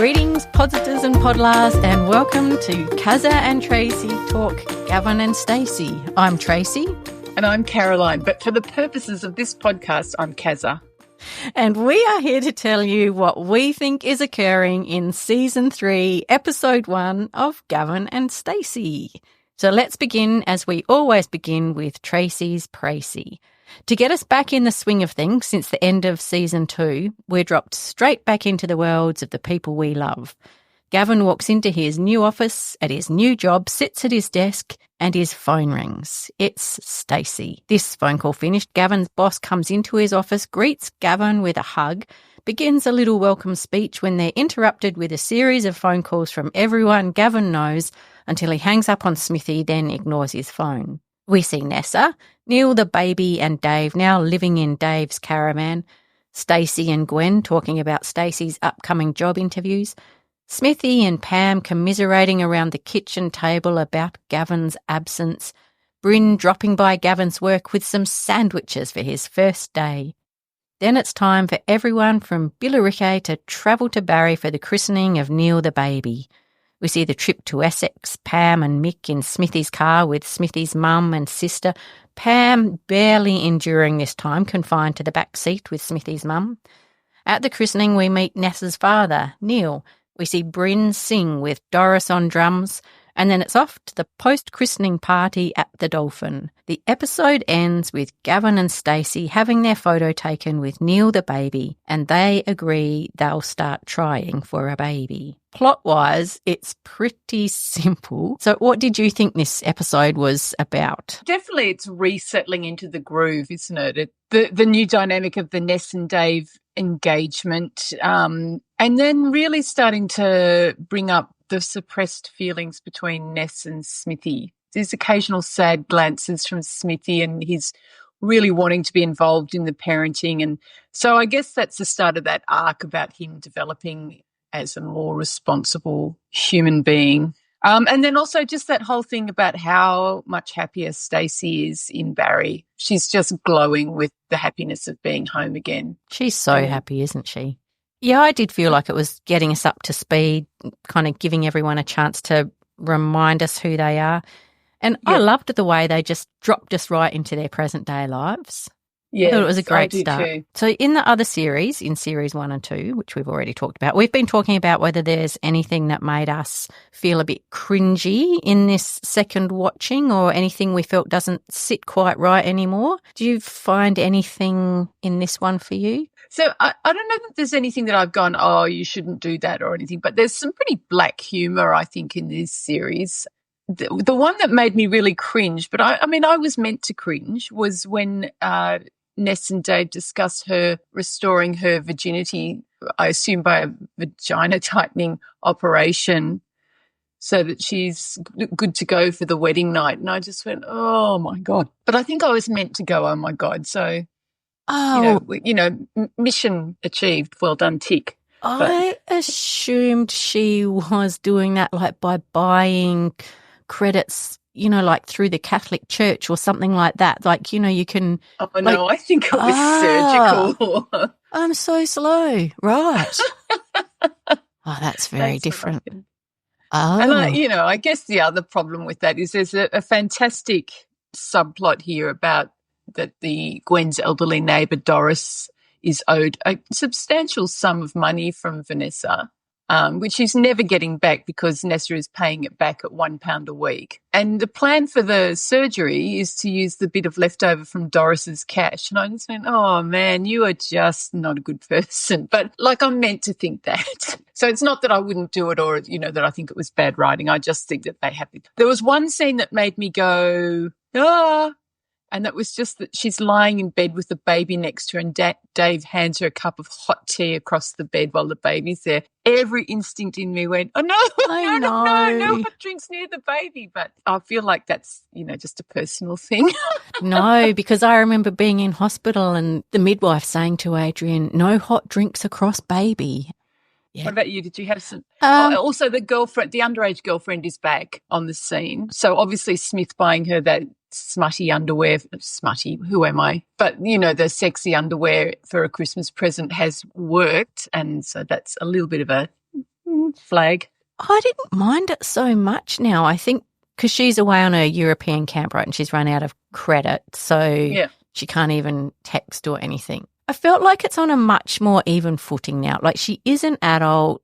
Greetings, podsters and podlars, and welcome to Cazza and Tracy talk Gavin and Stacey. I'm Tracy. And I'm Caroline, but for the purposes of this podcast, I'm Cazza. And we are here to tell you what we think is occurring in Season 3, Episode 1 of Gavin and Stacey. So let's begin, as we always begin, with Tracy's Pracy. To get us back in the swing of things since the end of Season 2, we're dropped straight back into the worlds of the people we love. Gavin walks into his new office at his new job, sits at his desk, and his phone rings. It's Stacey. This phone call finished, Gavin's boss comes into his office, greets Gavin with a hug, begins a little welcome speech when they're interrupted with a series of phone calls from everyone Gavin knows until he hangs up on Smithy, then ignores his phone. We see Nessa, Neil the baby and Dave now living in Dave's caravan, Stacey and Gwen talking about Stacey's upcoming job interviews, Smithy and Pam commiserating around the kitchen table about Gavin's absence, Bryn dropping by Gavin's work with some sandwiches for his first day. Then it's time for everyone from Billericay to travel to Barry for the christening of Neil the baby. We see the trip to Essex, Pam and Mick in Smithy's car with Smithy's mum and sister, Pam barely enduring this time, confined to the back seat with Smithy's mum. At the christening, we meet Nessa's father, Neil. We see Bryn sing with Doris on drums, and then it's off to the post-christening party at the Dolphin. The episode ends with Gavin and Stacey having their photo taken with Neil the baby, and they agree they'll start trying for a baby. Plot-wise, it's pretty simple. So what did you think this episode was about? Definitely it's resettling into the groove, isn't it? The new dynamic of the Ness and Dave engagement, and then really starting to bring up the suppressed feelings between Ness and Smithy. There's occasional sad glances from Smithy and he's really wanting to be involved in the parenting. And so I guess that's the start of that arc about him developing as a more responsible human being. And then also just that whole thing about how much happier Stacey is in Barry. She's just glowing with the happiness of being home again. She's so happy, isn't she? Yeah, I did feel like it was getting us up to speed, kind of giving everyone a chance to remind us who they are. And I loved the way they just dropped us right into their present-day lives. Yeah, I thought it was a great start. Too. So in the other series, in Series 1 and 2, which we've already talked about, we've been talking about whether there's anything that made us feel a bit cringy in this second watching or anything we felt doesn't sit quite right anymore. Do you find anything in this one for you? So I don't know that there's anything that I've gone, oh, you shouldn't do that or anything, but there's some pretty black humour, I think, in this series. The one that made me really cringe, but I mean, I was meant to cringe, was when Ness and Dave discuss her restoring her virginity, I assume by a vagina tightening operation, so that she's good to go for the wedding night. And I just went, oh, my God. But I think I was meant to go, oh, my God. So, mission achieved. Well done, tick. I assumed she was doing that like by buying credits, like through the Catholic Church or something like that. Like, you can... Oh, no, I think it was surgical. I'm so slow. Right. Oh, that's very different. Oh. And, I guess the other problem with that is there's a fantastic subplot here about that the Gwen's elderly neighbour Doris is owed a substantial sum of money from Vanessa, which she's never getting back because Nessa is paying it back at £1 a week. And the plan for the surgery is to use the bit of leftover from Doris's cash. And I just went, oh, man, you are just not a good person. But, I'm meant to think that. So it's not that I wouldn't do it or, that I think it was bad writing. I just think that they have it. There was one scene that made me go, and that was just that she's lying in bed with the baby next to her and Dave hands her a cup of hot tea across the bed while the baby's there. Every instinct in me went, oh, no, no hot drinks near the baby. But I feel like that's, just a personal thing. No, because I remember being in hospital and the midwife saying to Adrian, no hot drinks across baby. Yeah. What about you? Did you have some? Also, the underage girlfriend is back on the scene. So obviously Smith buying her that smutty underwear, who am I? But, the sexy underwear for a Christmas present has worked. And so that's a little bit of a flag. I didn't mind it so much now. I think because she's away on a European camp, right, and she's run out of credit, so she can't even text or anything. I felt like it's on a much more even footing now. Like, she is an adult.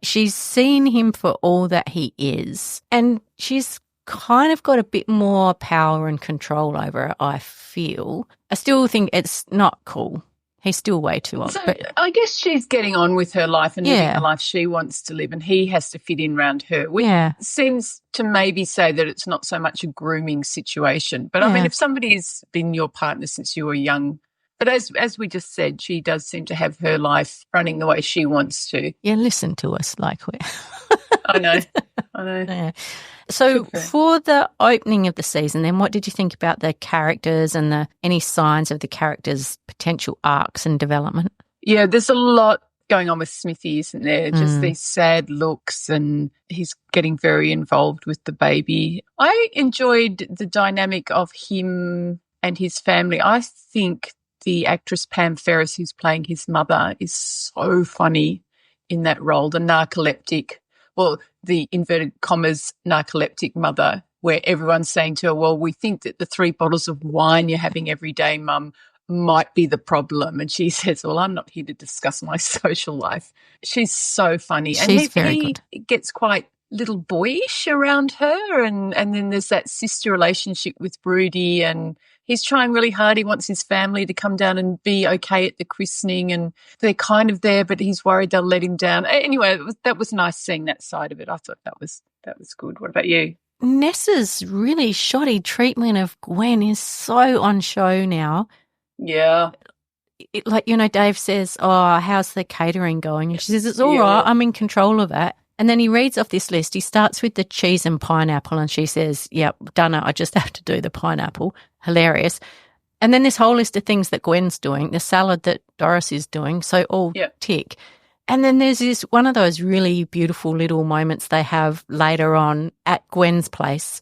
She's seen him for all that he is, and she's kind of got a bit more power and control over it, I feel. I still think it's not cool. He's still way too old. So but I guess she's getting on with her life and living the life she wants to live, and he has to fit in around her. Which seems to maybe say that it's not so much a grooming situation. But, I mean, if somebody's been your partner since you were young, but as we just said, she does seem to have her life running the way she wants to. Yeah, listen to us like we I know. Yeah. So for the opening of the season, then what did you think about the characters and any signs of the characters' potential arcs and development? Yeah, there's a lot going on with Smithy, isn't there? Just these sad looks, and he's getting very involved with the baby. I enjoyed the dynamic of him and his family. I think the actress Pam Ferris, who's playing his mother, is so funny in that role, the narcoleptic, well, the inverted commas narcoleptic mother, where everyone's saying to her, well, we think that the 3 bottles of wine you're having every day, Mum, might be the problem. And she says, well, I'm not here to discuss my social life. She's so funny. She's very good. He gets quite little boyish around her, and then there's that sister relationship with Broody, and he's trying really hard. He wants his family to come down and be okay at the christening, and they're kind of there, but he's worried they'll let him down. Anyway, that was nice seeing that side of it. I thought that was good. What about you? Nessa's really shoddy treatment of Gwen is so on show now. Yeah. Dave says, oh, how's the catering going? And she says, it's all right, I'm in control of it. And then he reads off this list. He starts with the cheese and pineapple, and she says, yep, done it. I just have to do the pineapple. Hilarious. And then this whole list of things that Gwen's doing, the salad that Doris is doing, so all tick. And then there's this one of those really beautiful little moments they have later on at Gwen's place,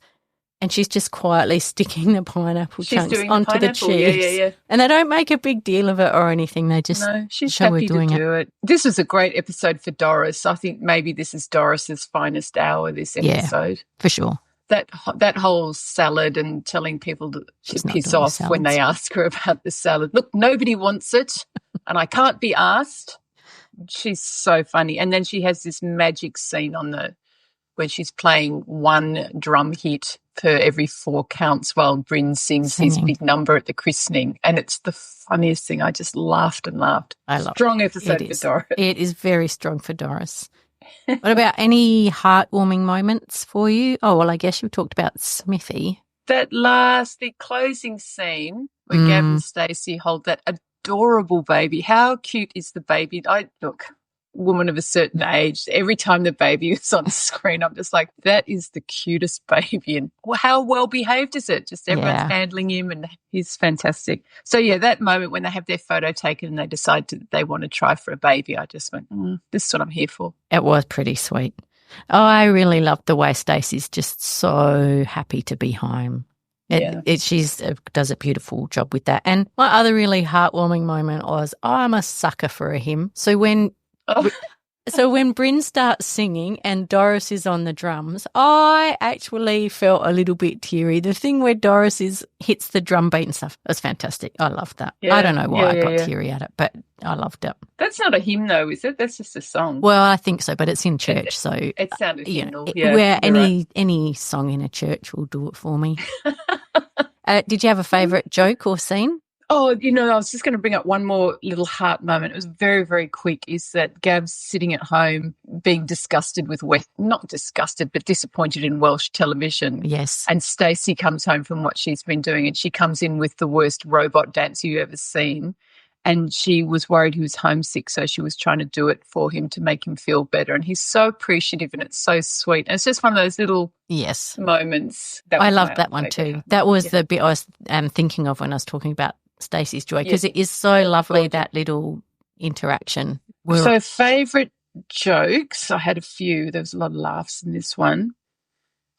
and she's just quietly sticking the pineapple chunks onto the cheese. Yeah. And they don't make a big deal of it or anything. They just she's show happy her doing to do it. This was a great episode for Doris. I think maybe this is Doris's finest hour, this episode. Yeah, for sure. That whole salad and telling people to piss off when they ask her about the salad. Look, nobody wants it, and I can't be asked. She's so funny. And then she has this magic scene when she's playing one drum hit for every 4 counts while Bryn sings his big number at the christening. And it's the funniest thing. I just laughed and laughed. I love Strong episode for Doris. It is very strong for Doris. What about any heartwarming moments for you? Oh, well, I guess you've talked about Smithy. The closing scene where Gavin and Stacey hold that adorable baby. How cute is the baby? Woman of a certain age, every time the baby is on screen, I'm just like, that is the cutest baby. And how well behaved is it? Just everyone's handling him, and he's fantastic. So, that moment when they have their photo taken and they decide they want to try for a baby, I just went, this is what I'm here for. It was pretty sweet. Oh, I really loved the way Stacey's just so happy to be home. She does a beautiful job with that. And my other really heartwarming moment was, I'm a sucker for a hymn. So when Bryn starts singing and Doris is on the drums, I actually felt a little bit teary. The thing where Doris hits the drum beat and stuff, was fantastic. I loved that. Yeah, I don't know why I got teary at it, but I loved it. That's not a hymn though, is it? That's just a song. Well, I think so, but it's in church, so it sounded hymnal. Where any song in a church will do it for me. Did you have a favourite joke or scene? Oh, I was just going to bring up one more little heart moment. It was very, very quick, is that Gav's sitting at home being disgusted with not disgusted, but disappointed in Welsh television. Yes. And Stacey comes home from what she's been doing, and she comes in with the worst robot dance you've ever seen. And she was worried he was homesick, so she was trying to do it for him to make him feel better. And he's so appreciative, and it's so sweet. And it's just one of those little moments. I loved that one too. That was the bit I was thinking of when I was talking about Stacey's joy, because it is so lovely, that little interaction. So favourite jokes, I had a few. There was a lot of laughs in this one.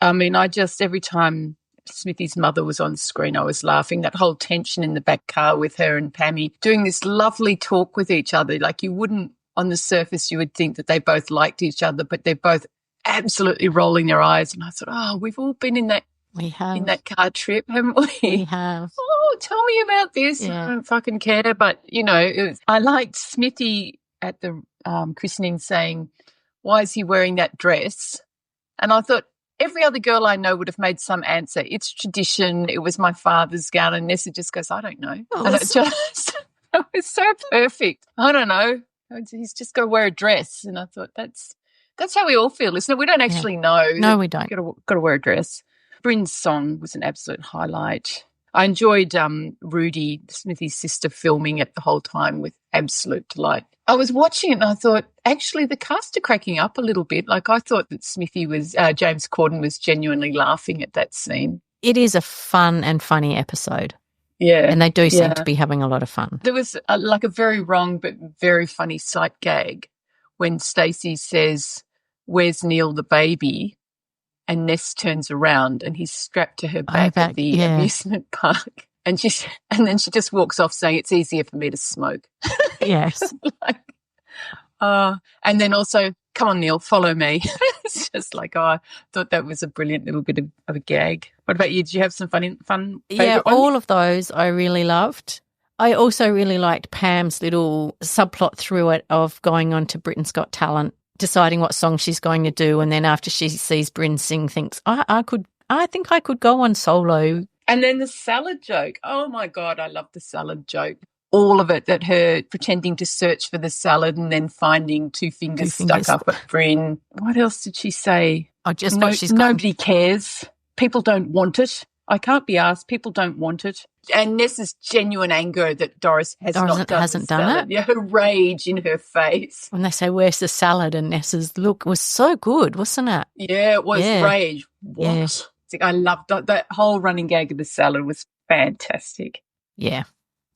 I mean, every time Smithy's mother was on screen, I was laughing. That whole tension in the back car with her and Pammy doing this lovely talk with each other. Like, you wouldn't on the surface you would think that they both liked each other, but they're both absolutely rolling their eyes. And I thought, oh, we've all been in that. We have. In that car trip, haven't we? We have. Oh, tell me about this. Yeah. I don't fucking care. But, I liked Smithy at the christening saying, why is he wearing that dress? And I thought every other girl I know would have made some answer. It's tradition. It was my father's gown. And Nessa just goes, I don't know. Oh, and it was so perfect. I don't know. He's just got to wear a dress. And I thought that's how we all feel, isn't it? We don't actually know. No, we don't. Got to wear a dress. Bryn's song was an absolute highlight. I enjoyed Rudy, Smithy's sister, filming it the whole time with absolute delight. I was watching it and I thought, actually, the cast are cracking up a little bit. Like I thought that James Corden was genuinely laughing at that scene. It is a fun and funny episode. Yeah. And they do seem to be having a lot of fun. There was a very wrong but very funny sight gag when Stacey says, where's Neil the baby? And Ness turns around and he's strapped to her back at the amusement park. And then she just walks off saying, it's easier for me to smoke. Yes. And then also, come on, Neil, follow me. It's just like, I thought that was a brilliant little bit of a gag. What about you? Did you have some fun Yeah, ones? all of those I really loved. I also really liked Pam's little subplot through it of going on to Britain's Got Talent, deciding what song she's going to do, and then after she sees Bryn sing, thinks, I think I could go on solo. And then the salad joke. Oh, my God, I love the salad joke. All of it, that her pretending to search for the salad and then finding two fingers stuck up at Bryn. What else did she say? Nobody cares. People don't want it. I can't be asked. People don't want it. And Nessa's genuine anger that Doris hasn't done it. Yeah, her rage in her face. When they say, where's the salad? And Nessa's look was so good, wasn't it? Yeah, it was rage. What? Yeah. I loved that whole running gag of the salad was fantastic. Yeah.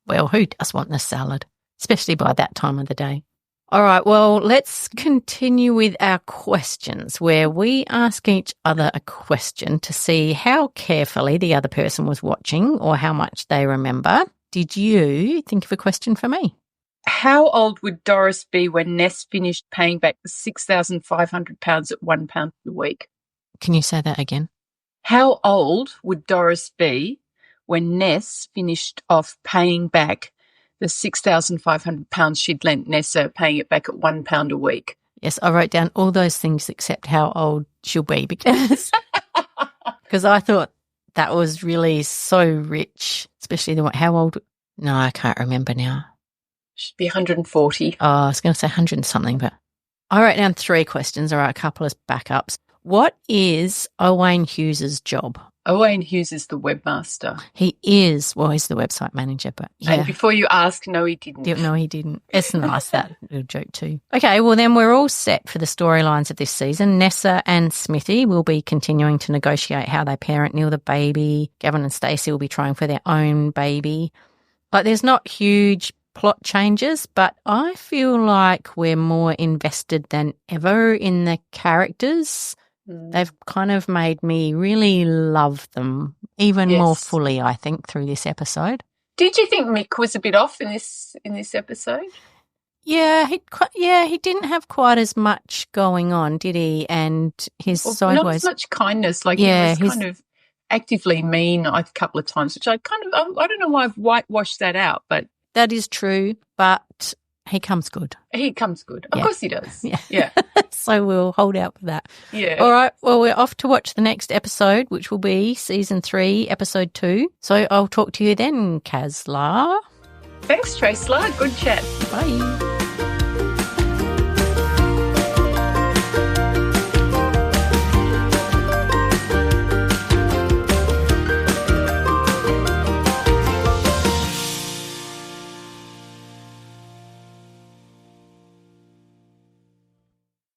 Well, who does want the salad, especially by that time of the day? All right, well, let's continue with our questions where we ask each other a question to see how carefully the other person was watching or how much they remember. Did you think of a question for me? How old would Doris be when Ness finished paying back the £6,500 at £1 a week? Can you say that again? How old would Doris be when Ness finished off paying back the £6,500 she'd lent Nessa, paying it back at £1 a week? Yes, I wrote down all those things except how old she'll be because I thought that was really so rich, especially the one. How old? No, I can't remember now. Should be 140. Oh, I was going to say 100 and something, but I wrote down 3 questions, or a couple as backups. What is Owain Hughes's job? Owain Hughes is the webmaster. He is. Well, he's the website manager, but yeah. And before you ask, no, he didn't. No, he didn't. It's nice, that little joke too. Okay, well then we're all set for the storylines of this season. Nessa and Smithy will be continuing to negotiate how they parent Neil the baby. Gavin and Stacey will be trying for their own baby. Like, there's not huge plot changes, but I feel like we're more invested than ever in the characters. They've kind of made me really love them even more fully, I think, through this episode. Did you think Mick was a bit off in this episode? Yeah, he didn't have quite as much going on, did he? And his sideways, not as much kindness. Like, he was kind of actively mean a couple of times, which I don't know why I've whitewashed that out, but that is true. But he comes good. He comes good. Of course he does. Yeah. So we'll hold out for that. Yeah. All right. Well, we're off to watch the next episode, which will be season 3, episode 2. So I'll talk to you then, Kazla. Thanks, Trace. Good chat. Bye.